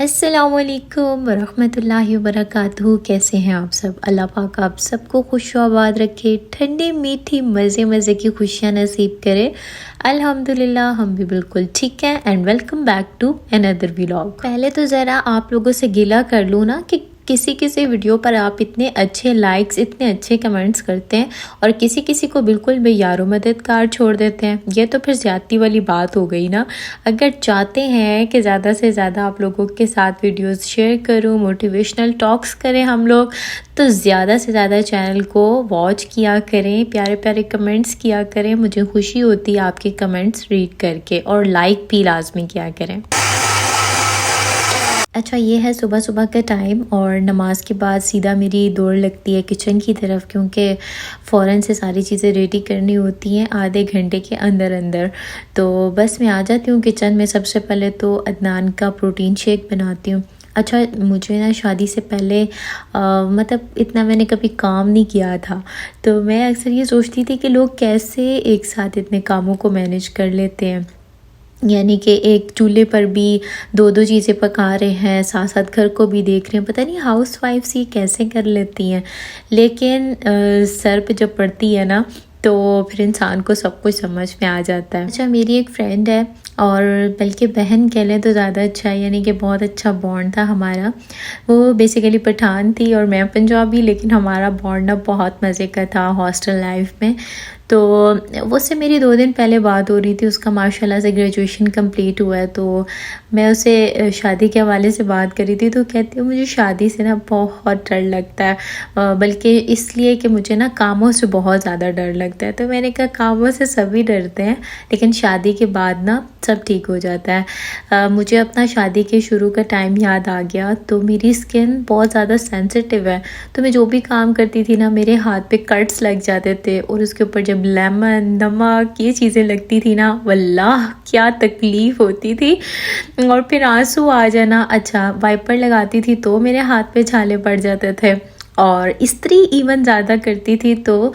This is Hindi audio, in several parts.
अस्सलामुअलैकुम वरहमतुल्लाहि वबरकातुहू। कैसे हैं आप सब? अल्लाह पाक आप सबको खुश आबाद रखे, ठंडी मीठी मज़े मज़े की खुशियाँ नसीब करे। अल्हम्दुलिल्लाह हम भी बिल्कुल ठीक हैं। And welcome back to another vlog. पहले तो ज़रा आप लोगों से गिला कर लूँ ना कि किसी किसी वीडियो पर आप इतने अच्छे लाइक्स, इतने अच्छे कमेंट्स करते हैं और किसी किसी को बिल्कुल बेयारो मददगार छोड़ देते हैं। ये तो फिर ज़्यादती वाली बात हो गई ना। अगर चाहते हैं कि ज़्यादा से ज़्यादा आप लोगों के साथ वीडियोस शेयर करूं, मोटिवेशनल टॉक्स करें हम लोग, तो ज़्यादा से ज़्यादा चैनल को वॉच किया करें, प्यारे प्यारे कमेंट्स किया करें। मुझे खुशी होती है आपके कमेंट्स रीड करके, और लाइक भी लाजमी किया करें। अच्छा, ये है सुबह सुबह का टाइम और नमाज के बाद सीधा मेरी दौड़ लगती है किचन की तरफ, क्योंकि फ़ौरन से सारी चीज़ें रेडी करनी होती हैं आधे घंटे के अंदर अंदर। तो बस मैं आ जाती हूँ किचन में। सबसे पहले तो अदनान का प्रोटीन शेक बनाती हूँ। अच्छा, मुझे ना शादी से पहले मतलब इतना मैंने कभी काम नहीं किया था, तो मैं अक्सर ये सोचती थी कि लोग कैसे एक साथ इतने कामों को मैनेज कर लेते हैं। यानी कि एक चूल्हे पर भी दो दो चीज़ें पका रहे हैं, साथ साथ घर को भी देख रहे हैं। पता नहीं हाउस वाइफ्स ये कैसे कर लेती हैं, लेकिन सर पे जब पड़ती है ना तो फिर इंसान को सब कुछ समझ में आ जाता है। अच्छा, मेरी एक फ्रेंड है, और बल्कि बहन कह लें तो ज़्यादा अच्छा है, यानी कि बहुत अच्छा बॉन्ड था हमारा। वो बेसिकली पठान थी और मैं पंजाबी, लेकिन हमारा बॉन्ड ना बहुत मज़े का था हॉस्टल लाइफ में। तो वो से मेरी 2 दिन पहले बात हो रही थी। उसका माशाल्लाह से ग्रेजुएशन कंप्लीट हुआ है, तो मैं उसे शादी के हवाले से बात करी थी। तो कहती है मुझे शादी से ना बहुत डर लगता है, बल्कि इसलिए कि मुझे ना कामों से बहुत ज़्यादा डर लगता है। तो मैंने कहा कामों से सभी डरते हैं, लेकिन शादी के बाद ना सब ठीक हो जाता है। मुझे अपना शादी के शुरू का टाइम याद आ गया। तो मेरी स्किन बहुत ज़्यादा सेंसिटिव है, तो मैं जो भी काम करती थी ना मेरे हाथ पे कट्स लग जाते थे, और उसके ऊपर जब लेमन, नमक, ये चीज़ें लगती थी ना, वल्लाह क्या तकलीफ़ होती थी। और फिर आंसू आ जाना। अच्छा, वाइपर लगाती थी तो मेरे हाथ पे छाले पड़ जाते थे, और इस्त्री इवन ज़्यादा करती थी तो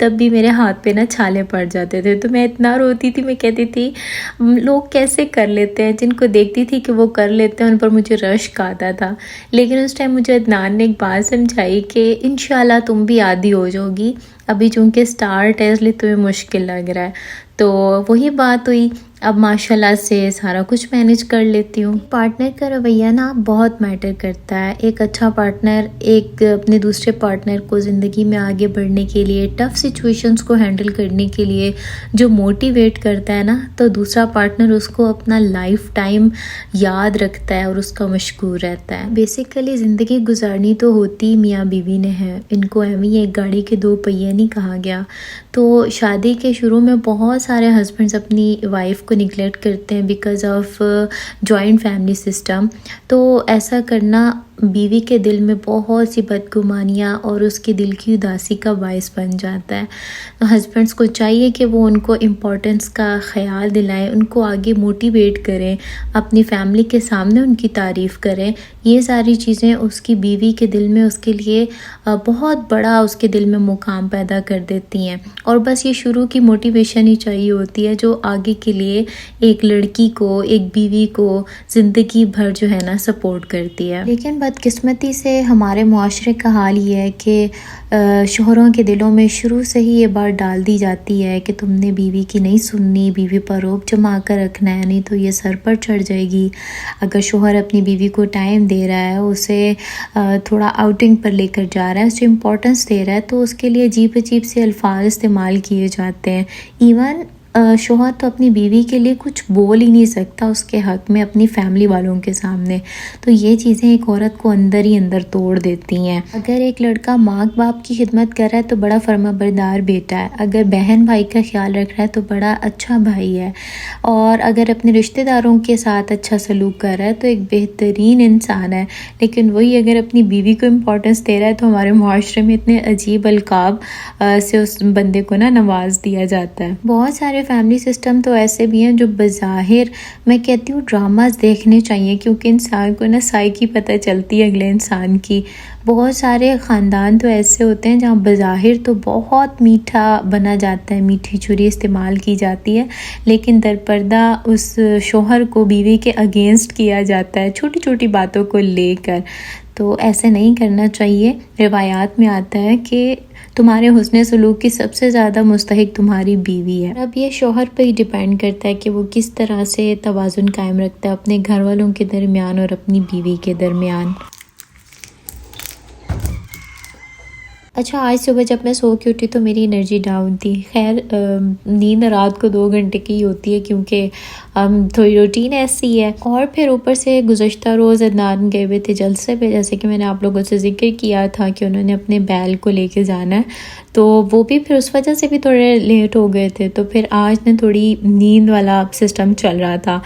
तब भी मेरे हाथ पे ना छाले पड़ जाते थे। तो मैं इतना रोती थी, मैं कहती थी लोग कैसे कर लेते हैं। जिनको देखती थी कि वो कर लेते हैं उन पर मुझे रश्क आता था। लेकिन उस टाइम मुझे अदनान ने एक बात समझाई कि इंशाल्लाह तुम भी आदी हो जाओगी, अभी चूँकि स्टार्ट है इसलिए तुम्हें मुश्किल लग रहा है। तो वही बात हुई। अब माशाल्लाह से सारा कुछ मैनेज कर लेती हूँ। पार्टनर का रवैया ना बहुत मैटर करता है। एक अच्छा पार्टनर एक अपने दूसरे पार्टनर को ज़िंदगी में आगे बढ़ने के लिए, टफ़ सिचुएशंस को हैंडल करने के लिए जो मोटिवेट करता है ना, तो दूसरा पार्टनर उसको अपना लाइफ टाइम याद रखता है और उसका मशकूर रहता है। बेसिकली ज़िंदगी गुजारनी तो होती मियाँ बीवी ने है, इनको एवं एक गाड़ी के 2 पहिए नहीं कहा गया। तो शादी के शुरू में बहुत सारे हस्बैंड्स अपनी वाइफ को निगलेक्ट करते हैं because of joint family system. तो ऐसा करना बीवी के दिल में बहुत सी बदगुमानियाँ और उसके दिल की उदासी का बायस बन जाता है। तो हस्बैंड्स को चाहिए कि वो उनको इम्पोर्टेंस का ख़याल दिलाएं, उनको आगे मोटिवेट करें, अपनी फैमिली के सामने उनकी तारीफ़ करें। ये सारी चीज़ें उसकी बीवी के दिल में उसके लिए बहुत बड़ा उसके दिल में मुकाम पैदा कर देती हैं। और बस ये शुरू की मोटिवेशन ही चाहिए होती है जो आगे के लिए एक लड़की को, एक बीवी को ज़िंदगी भर जो है ना सपोर्ट करती है। लेकिन बदकिस्मती से हमारे मुआशरे का हाल ये है कि शोहरों के दिलों में शुरू से ही ये बात डाल दी जाती है कि तुमने बीवी की नहीं सुननी, बीवी पर रोब जमा कर रखना है, नहीं तो ये सर पर चढ़ जाएगी। अगर शोहर अपनी बीवी को टाइम दे रहा है, उसे थोड़ा आउटिंग पर लेकर जा रहा है, उसे इम्पोर्टेंस दे रहा है, तो उसके लिए अजीब अजीब से अल्फाज इस्तेमाल किए जाते हैं। इवन शोहर तो अपनी बीवी के लिए कुछ बोल ही नहीं सकता उसके हक़ में अपनी फैमिली वालों के सामने। तो ये चीज़ें एक औरत को अंदर ही अंदर तोड़ देती हैं। अगर एक लड़का माँ बाप की खिदमत कर रहा है तो बड़ा फर्माबरदार बेटा है, अगर बहन भाई का ख्याल रख रहा है तो बड़ा अच्छा भाई है, और अगर अपने रिश्तेदारों के साथ अच्छा सलूक कर रहा है तो एक बेहतरीन इंसान है। लेकिन वही अगर अपनी बीवी को इम्पोर्टेंस दे रहा है तो हमारे मुआशरे में इतने अजीब अलकाब से उस बंदे को ना नवाज दिया जाता है। बहुत सारे फैमिली सिस्टम तो ऐसे भी हैं जो बज़ाहिर, मैं कहती हूँ, ड्रामास देखने चाहिए, क्योंकि इंसान को ना साइकी पता चलती है अगले इंसान की। बहुत सारे ख़ानदान तो ऐसे होते हैं जहाँ बज़ाहिर तो बहुत मीठा बना जाता है, मीठी छुरी इस्तेमाल की जाती है, लेकिन दरपर्दा उस शौहर को बीवी के अगेंस्ट किया जाता है छोटी छोटी बातों को लेकर। तो ऐसे नहीं करना चाहिए। रिवायात में आता है कि तुम्हारे हुस्न सलूक की सबसे ज़्यादा मुस्तहिक तुम्हारी बीवी है। अब ये शौहर पे ही डिपेंड करता है कि वो किस तरह से तवाज़ुन कायम रखता है अपने घर वालों के दरमियान और अपनी बीवी के दरमियान। अच्छा, आज सुबह जब मैं सो के उठी तो मेरी एनर्जी डाउन थी। खैर नींद रात को 2 घंटे की होती है क्योंकि थोड़ी रूटीन ऐसी है। और फिर ऊपर से गुज़श्ता रोज़ अदनान गए हुए थे जलसे पे, जैसे कि मैंने आप लोगों से ज़िक्र किया था कि उन्होंने अपने बैल को लेके जाना है, तो वो भी फिर उस वजह से भी थोड़े लेट हो गए थे। तो फिर आज ना थोड़ी नींद वाला सिस्टम चल रहा था,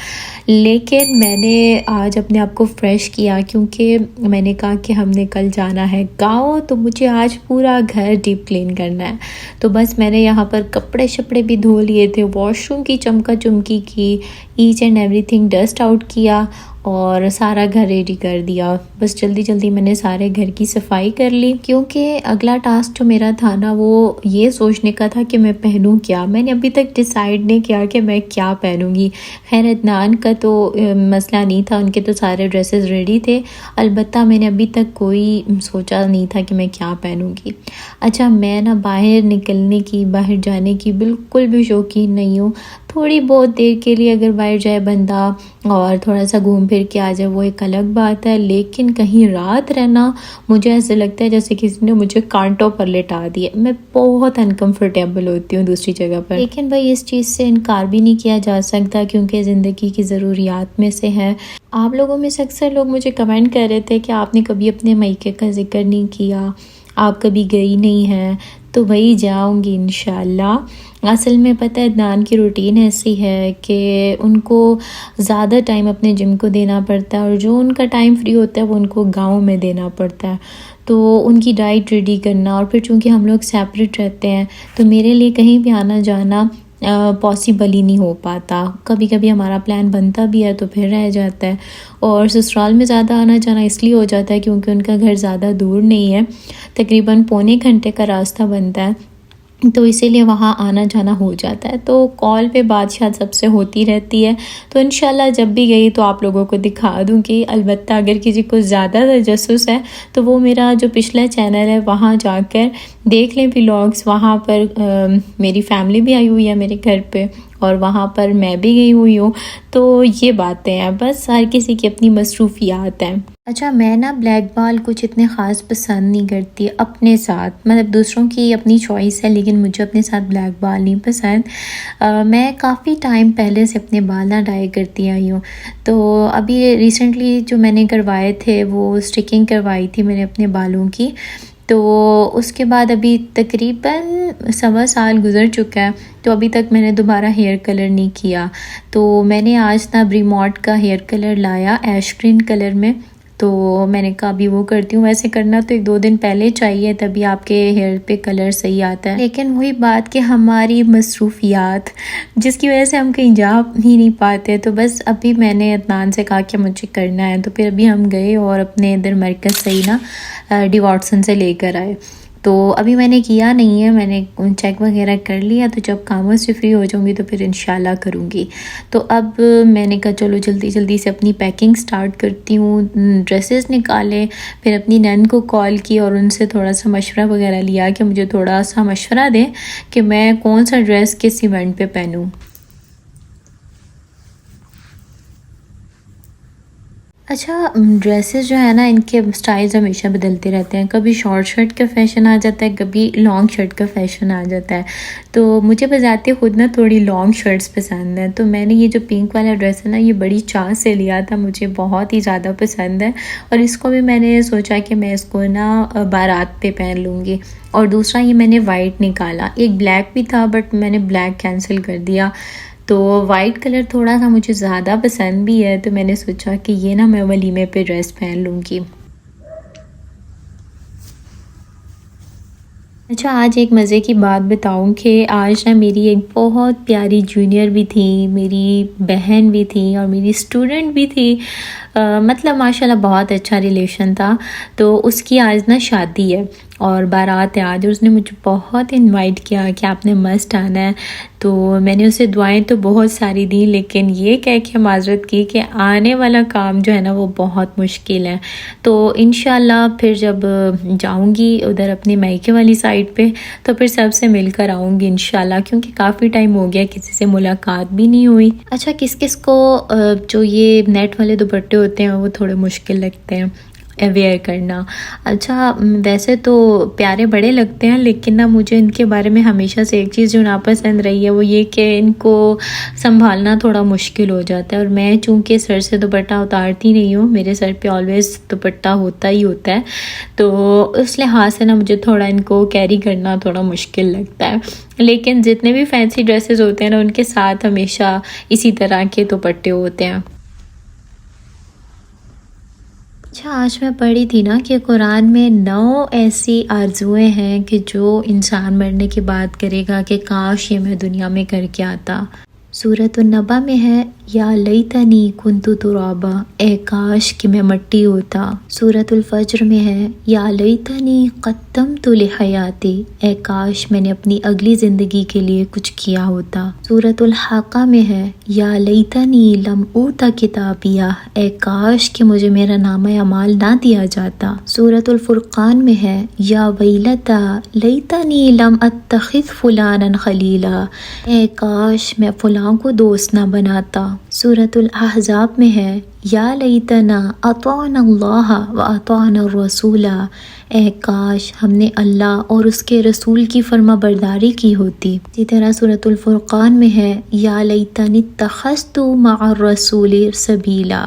लेकिन मैंने आज अपने आप को फ्रेश किया क्योंकि मैंने कहा कि हमने कल जाना है गाँव, तो मुझे आज पूरा घर डीप क्लीन करना है। तो बस मैंने यहाँ पर कपड़े शपड़े भी धो लिए थे, वॉशरूम की चमका चुमकी की, each and everything dust out किया और सारा घर रेडी कर दिया। बस जल्दी जल्दी मैंने सारे घर की सफाई कर ली क्योंकि अगला टास्क जो मेरा था ना वो ये सोचने का था कि मैं पहनूं क्या। मैंने अभी तक डिसाइड नहीं किया कि मैं क्या पहनूंगी। खैर अदनान का तो मसला नहीं था, उनके तो सारे ड्रेसेस रेडी थे, अलबत्ता मैंने अभी तक कोई सोचा नहीं था कि मैं क्या पहनूंगी। अच्छा, मैं ना बाहर निकलने की, बाहर जाने की बिल्कुल भी शौकीन नहीं हूँ। थोड़ी बहुत देर के लिए अगर बाहर जाए बंदा और थोड़ा सा घूम फिर के आ जाए वो एक अलग बात है, लेकिन कहीं रात रहना मुझे ऐसे लगता है जैसे किसी ने मुझे कांटों पर लेटा दिया। मैं बहुत अनकंफर्टेबल होती हूँ दूसरी जगह पर, लेकिन भाई इस चीज़ से इनकार भी नहीं किया जा सकता क्योंकि ज़िंदगी की ज़रूरियात में से है। आप लोगों में से अक्सर लोग मुझे कमेंट कर रहे थे कि आपने कभी अपने मायके का जिक्र नहीं किया, आप कभी गई नहीं हैं। तो वही जाऊंगी इंशाल्लाह। असल में पता है अदनान की रूटीन ऐसी है कि उनको ज़्यादा टाइम अपने जिम को देना पड़ता है और जो उनका टाइम फ्री होता है वो उनको गांव में देना पड़ता है। तो उनकी डाइट रेडी करना, और फिर चूँकि हम लोग सेपरेट रहते हैं तो मेरे लिए कहीं भी आना जाना पॉसिबल ही नहीं हो पाता। कभी कभी हमारा प्लान बनता भी है तो फिर रह जाता है। और ससुराल में ज़्यादा आना जाना इसलिए हो जाता है क्योंकि उनका घर ज़्यादा दूर नहीं है, तकरीबन पौने घंटे का रास्ता बनता है, तो इसीलिए वहाँ आना जाना हो जाता है। तो कॉल पे बातचीत सबसे होती रहती है। तो इंशाल्लाह जब भी गई तो आप लोगों को दिखा दूँगी। अलबत्ता अगर किसी को ज़्यादा तजस्सुस है तो वो मेरा जो पिछला चैनल है वहाँ जाकर देख लें व्लॉग्स। वहाँ पर मेरी फैमिली भी आई हुई है मेरे घर पे और वहाँ पर मैं भी गई हुई हूँ। तो ये बातें हैं, बस हर किसी की अपनी मसरूफियात हैं। अच्छा, मैं ना ब्लैक बाल कुछ इतने ख़ास पसंद नहीं करती अपने साथ, मतलब दूसरों की अपनी चॉइस है लेकिन मुझे अपने साथ ब्लैक बाल नहीं पसंद। मैं काफ़ी टाइम पहले से अपने बाल ना डाई करती आई हूँ। तो अभी रिसेंटली जो मैंने करवाए थे वो स्टिकिंग करवाई थी मैंने अपने बालों की। तो उसके बाद अभी तकरीबन 1.25 साल गुज़र चुका है, तो अभी तक मैंने दोबारा हेयर कलर नहीं किया। तो मैंने आज ना ब्रीमॉट का हेयर कलर लाया ऐश ग्रीन कलर में, तो मैंने कहा अभी वो करती हूँ। वैसे करना तो 1-2 दिन पहले चाहिए तभी आपके हेयर पे कलर सही आता है, लेकिन वही बात कि हमारी मसरूफियात जिसकी वजह से हम कहीं जा ही नहीं पाते। तो बस अभी मैंने अदनान से कहा कि मुझे करना है, तो फिर अभी हम गए और अपने इधर मरकज़ सही ना डी वाटसन से लेकर आए। तो अभी मैंने किया नहीं है, मैंने चेक वगैरह कर लिया, तो जब कामों से फ्री हो जाऊंगी तो फिर इंशाल्लाह करूँगी। तो अब मैंने कहा चलो जल्दी जल्दी से अपनी पैकिंग स्टार्ट करती हूँ। ड्रेसेस निकाले, फिर अपनी नैन को कॉल की और उनसे थोड़ा सा मशवरा वगैरह लिया कि मुझे थोड़ा सा मशवरा दें कि मैं कौन सा ड्रेस किस इवेंट पे पहनूँ। अच्छा, ड्रेसेस जो है ना इनके स्टाइल्स हमेशा बदलते रहते हैं। कभी शॉर्ट शर्ट का फ़ैशन आ जाता है, कभी लॉन्ग शर्ट का फ़ैशन आ जाता है। तो मुझे बजाते खुद ना थोड़ी लॉन्ग शर्ट्स पसंद है। तो मैंने ये जो पिंक वाला ड्रेस है ना ये बड़ी चाह से लिया था, मुझे बहुत ही ज़्यादा पसंद है। और इसको भी मैंने सोचा कि मैं इसको ना बारात पे पहन लूँगी। और दूसरा ये मैंने वाइट निकाला, एक ब्लैक भी था बट मैंने ब्लैक कैंसिल कर दिया। तो वाइट कलर थोड़ा सा मुझे ज़्यादा पसंद भी है, तो मैंने सोचा कि ये ना मैं वलीमे पे ड्रेस पहन लूँगी। अच्छा, आज एक मज़े की बात बताऊँ कि आज ना मेरी एक बहुत प्यारी जूनियर भी थी, मेरी बहन भी थी और मेरी स्टूडेंट भी थी। मतलब माशाल्लाह बहुत अच्छा रिलेशन था। तो उसकी आज ना शादी है और बारात है आज, और उसने मुझे बहुत इनवाइट किया कि आपने मस्ट आना है। तो मैंने उसे दुआएं तो बहुत सारी दी, लेकिन ये कह के माज़रत की कि आने वाला काम जो है ना वो बहुत मुश्किल है। तो इंशाल्लाह फिर जब जाऊंगी उधर अपने मायके वाली साइड पे, तो फिर सबसे मिलकर आऊंगी इंशाल्लाह, क्योंकि काफ़ी टाइम हो गया किसी से मुलाकात भी नहीं हुई। अच्छा, किस किस को जो ये नेट वाले दुपट्टे होते हैं वो थोड़े मुश्किल लगते हैं वेयर करना। अच्छा, वैसे तो प्यारे बड़े लगते हैं, लेकिन ना मुझे इनके बारे में हमेशा से एक चीज़ जो नापसंद रही है वो ये कि इनको संभालना थोड़ा मुश्किल हो जाता है। और मैं चूँकि सर से दुपट्टा उतारती नहीं हूँ, मेरे सर पे ऑलवेज़ दुपट्टा होता ही होता है, तो उस लिहाज से ना मुझे थोड़ा इनको कैरी करना थोड़ा मुश्किल लगता है। लेकिन जितने भी फैंसी ड्रेसेस होते हैं ना उनके साथ हमेशा इसी तरह के दुपट्टे होते हैं। अच्छा, आज मैं पढ़ी थी ना कि कुरान में 9 ऐसी आरज़ुएँ हैं कि जो इंसान मरने के बाद करेगा कि काश ये मैं दुनिया में करके आता। सूरतुन नबा में है, या लैतनी कुन्तु तुराबा, ए काश कि मैं मट्टी होता। सूरतुल फज्र में है, या लैतनी क़द्दमतु लिहयाती, ए काश मैंने अपनी अगली ज़िंदगी के लिए कुछ किया होता। सूरतुल हाक़ा में है, या लैतनी लम ऊता किताबिया, ए काश कि मुझे मेरा नामा अमाल ना दिया जाता। सूरतुल फुरक़ान में है, या वैलता लैतनी लम अत्तखिज़ फुलानन खलीला, ए काश मैं फुलां को दोस्त ना बनाता। सूरतुल अहज़ाब में है, या लैतना अतअना अल्लाह व अतअना रसूला, ए काश हमने अल्लाह और उसके रसूल की फर्माबरदारी की होती। इसी तरह सूरतुल फुरक़ान में है, या लैतनी इत्तख़ज़तु मअ रसूल सबीला,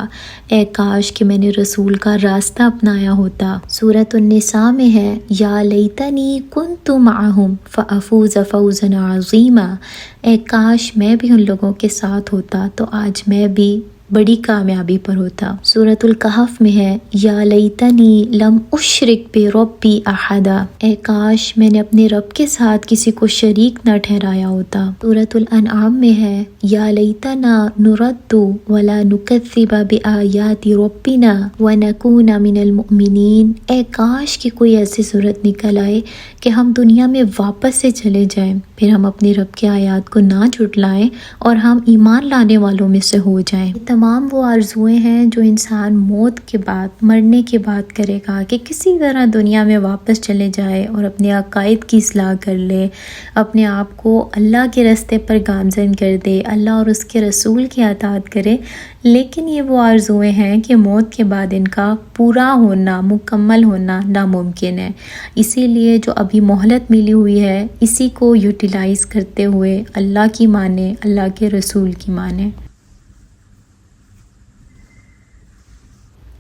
ए काश कि मैंने रसूल का रास्ता अपनाया होता। सूरतुन निसा में है, या लैतनी कुन्तु मअहुम फ़अफ़ूज़ फ़ौज़न अज़ीमा, ए काश मैं भी उन लोगों के साथ होता तो आज मैं भी बड़ी कामयाबी पर होता। सूरतुल कहफ में है, या लैतनी लम उशरिक बि रब्बी अहदा, ए काश मैंने अपने रब के साथ किसी को शरीक न ठहराया होता। सूरतुल अनआम में है, या लैतना नुरद्दु वला नुकज़्ज़िबा बिआयाति रब्बिना व नकूना मिनल मुमिनीन, ए काश कि कोई ऐसी सूरत निकल आए कि हम दुनिया में वापस से चले जाएं, फिर हम अपने रब के आयात को ना झुटलाएं और हम ईमान लाने वालों में से हो जाएं। तमाम वो आरज़ुएँ हैं जो इंसान मौत के बाद, मरने के बाद करेगा कि किसी तरह दुनिया में वापस चले जाए और अपने अकायद की इस्लाह कर ले, अपने आप को अल्लाह के रास्ते पर गामज़न कर दे, अल्लाह और उसके रसूल की अताअत करे। लेकिन ये वो आरज़ुएँ हैं कि मौत के बाद इनका पूरा होना, मुकम्मल होना नामुमकिन है। इसीलिए जो अभी मोहलत मिली हुई है इसी को यूटिलाइज़ करते हुए अल्लाह की माने, अल्लाह के रसूल की माने।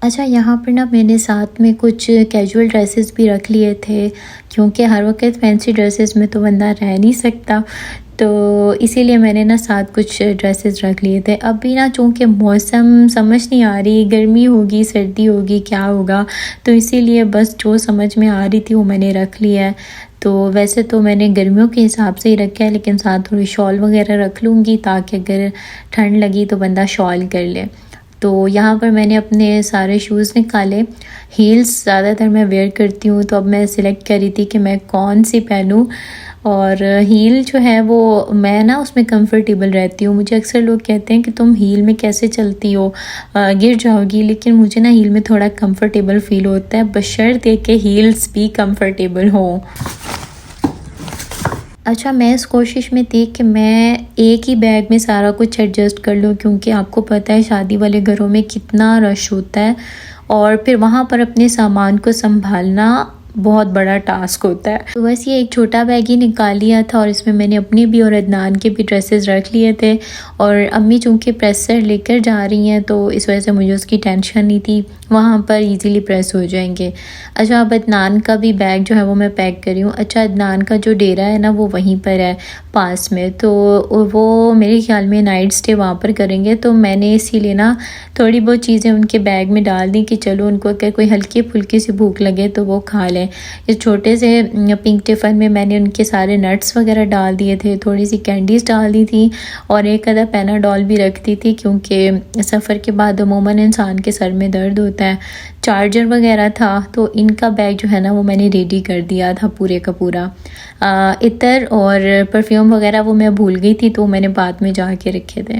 अच्छा, यहाँ पर ना मैंने साथ में कुछ कैजुअल ड्रेसेस भी रख लिए थे, क्योंकि हर वक्त फैंसी ड्रेसेस में तो बंदा रह नहीं सकता, तो इसीलिए मैंने ना साथ कुछ ड्रेसेस रख लिए थे। अब भी ना चूँकि मौसम समझ नहीं आ रही, गर्मी होगी सर्दी होगी क्या होगा, तो इसीलिए बस जो समझ में आ रही थी वो मैंने रख लिया है। तो वैसे तो मैंने गर्मियों के हिसाब से ही रखा है, लेकिन साथ थोड़ी शॉल वगैरह रख लूँगी ताकि अगर ठंड लगी तो बंदा शॉल कर ले। तो यहाँ पर मैंने अपने सारे शूज़ निकाले। हील्स ज़्यादातर मैं वेयर करती हूँ, तो अब मैं सिलेक्ट कर रही थी कि मैं कौन सी पहनूँ। और हील जो है वो मैं ना उसमें कंफर्टेबल रहती हूँ। मुझे अक्सर लोग कहते हैं कि तुम हील में कैसे चलती हो, गिर जाओगी, लेकिन मुझे ना हील में थोड़ा कंफर्टेबल फ़ील होता है, बशर्ते कि हील्स भी कंफर्टेबल हों। अच्छा, मैं इस कोशिश में थी कि मैं एक ही बैग में सारा कुछ एडजस्ट कर लूँ, क्योंकि आपको पता है शादी वाले घरों में कितना रश होता है और फिर वहाँ पर अपने सामान को संभालना बहुत बड़ा टास्क होता है। तो बस ये एक छोटा बैग ही निकाल लिया था और इसमें मैंने अपनी भी और अदनान के भी ड्रेसेस रख लिए थे। और अम्मी चूँकि प्रेसर लेकर जा रही हैं तो इस वजह से मुझे उसकी टेंशन नहीं थी, वहाँ पर इजीली प्रेस हो जाएंगे। अच्छा, अब अदनान का भी बैग जो है वो मैं पैक कर रही हूँ। अच्छा, अदनान का जो डेरा है ना वो वहीं पर है पास में, तो वो मेरे ख्याल में नाइट स्टे वहाँ पर करेंगे, तो मैंने इसीलिए ना थोड़ी बहुत चीज़ें उनके बैग में डाल दी कि चलो उनको अगर कोई हल्की फुल्की सी भूख लगे तो वो खा लें। लें। इस छोटे से पिंक टिफ़न में मैंने उनके सारे नट्स वगैरह डाल दिए थे, थोड़ी सी कैंडीज़ डाल दी थी और एक आधा पैनाडॉल भी रखती थी, क्योंकि सफ़र के बाद अमूमन इंसान के सर में दर्द होता है। चार्जर वगैरह था, तो इनका बैग जो है ना वो मैंने रेडी कर दिया था पूरे का पूरा। इतर और परफ्यूम वगैरह वो मैं भूल गई थी, तो मैंने बाद में जा के रखे थे।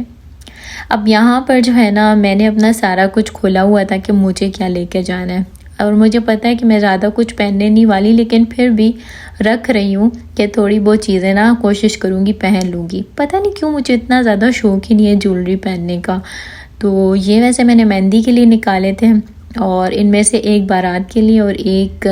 अब यहाँ पर जो है ना मैंने अपना सारा कुछ खोला हुआ था कि मुझे क्या लेके जाना है, और मुझे पता है कि मैं ज़्यादा कुछ पहनने नहीं वाली, लेकिन फिर भी रख रही हूँ कि थोड़ी बहुत चीज़ें ना कोशिश करूँगी पहन लूँगी। पता नहीं क्यों मुझे इतना ज़्यादा शौक़ ही नहीं है ज्वेलरी पहनने का। तो ये वैसे मैंने मेहंदी के लिए निकाले थे, और इनमें से एक बारात के लिए और एक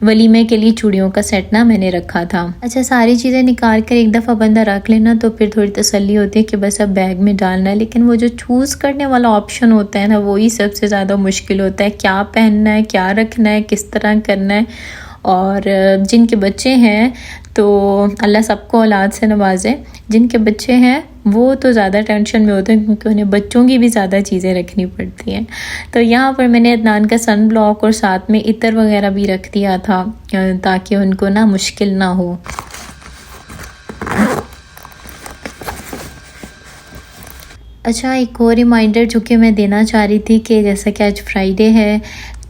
वलीमे के लिए चूड़ियों का सेट ना मैंने रखा था। अच्छा, सारी चीज़ें निकाल कर एक दफ़ा बंदा रख लेना तो फिर थोड़ी तसल्ली होती है कि बस अब बैग में डालना है। लेकिन वो जो चूज़ करने वाला ऑप्शन होता है ना, वही सबसे ज़्यादा मुश्किल होता है। क्या पहनना है, क्या रखना है, किस तरह करना है। और जिनके बच्चे हैं तो अल्लाह सबको औलाद से नवाजे। जिनके बच्चे हैं वो तो ज़्यादा टेंशन में होते हैं, क्योंकि उन्हें बच्चों की भी ज़्यादा चीज़ें रखनी पड़ती हैं। तो यहाँ पर मैंने अदनान का सन ब्लॉक और साथ में इतर वगैरह भी रख दिया था, ताकि उनको ना मुश्किल ना हो। अच्छा, एक और रिमाइंडर जो कि मैं देना चाह रही थी कि जैसा कि आज फ्राइडे है,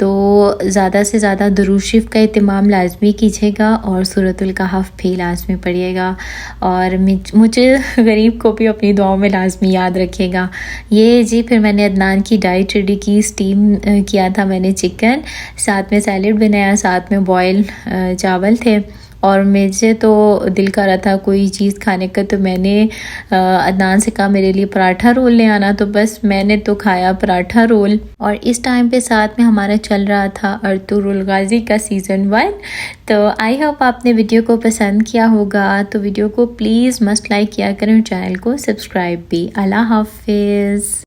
तो ज़्यादा से ज़्यादा दुरूद शरीफ का इत्तिमाम लाज़मी कीजिएगा और सूरतुल कहफ भी लाज़मी पढ़िएगा। और मुझे गरीब को भी अपनी दुआओं में लाज़मी याद रखिएगा। ये जी, फिर मैंने अदनान की डाइट रेडी की, स्टीम किया था मैंने चिकन, साथ में सैलेड बनाया, साथ में बॉयल चावल थे। और मुझे तो दिल कर रहा था कोई चीज़ खाने का, तो मैंने अदनान से कहा मेरे लिए पराठा रोल ले आना, तो बस मैंने तो खाया पराठा रोल। और इस टाइम पे साथ में हमारा चल रहा था अर्तुगरुल गाज़ी का सीज़न 1। तो आई होप आपने वीडियो को पसंद किया होगा। तो वीडियो को प्लीज़ मस्ट लाइक किया करें, चैनल को सब्सक्राइब भी। अल्लाह हाफिज़।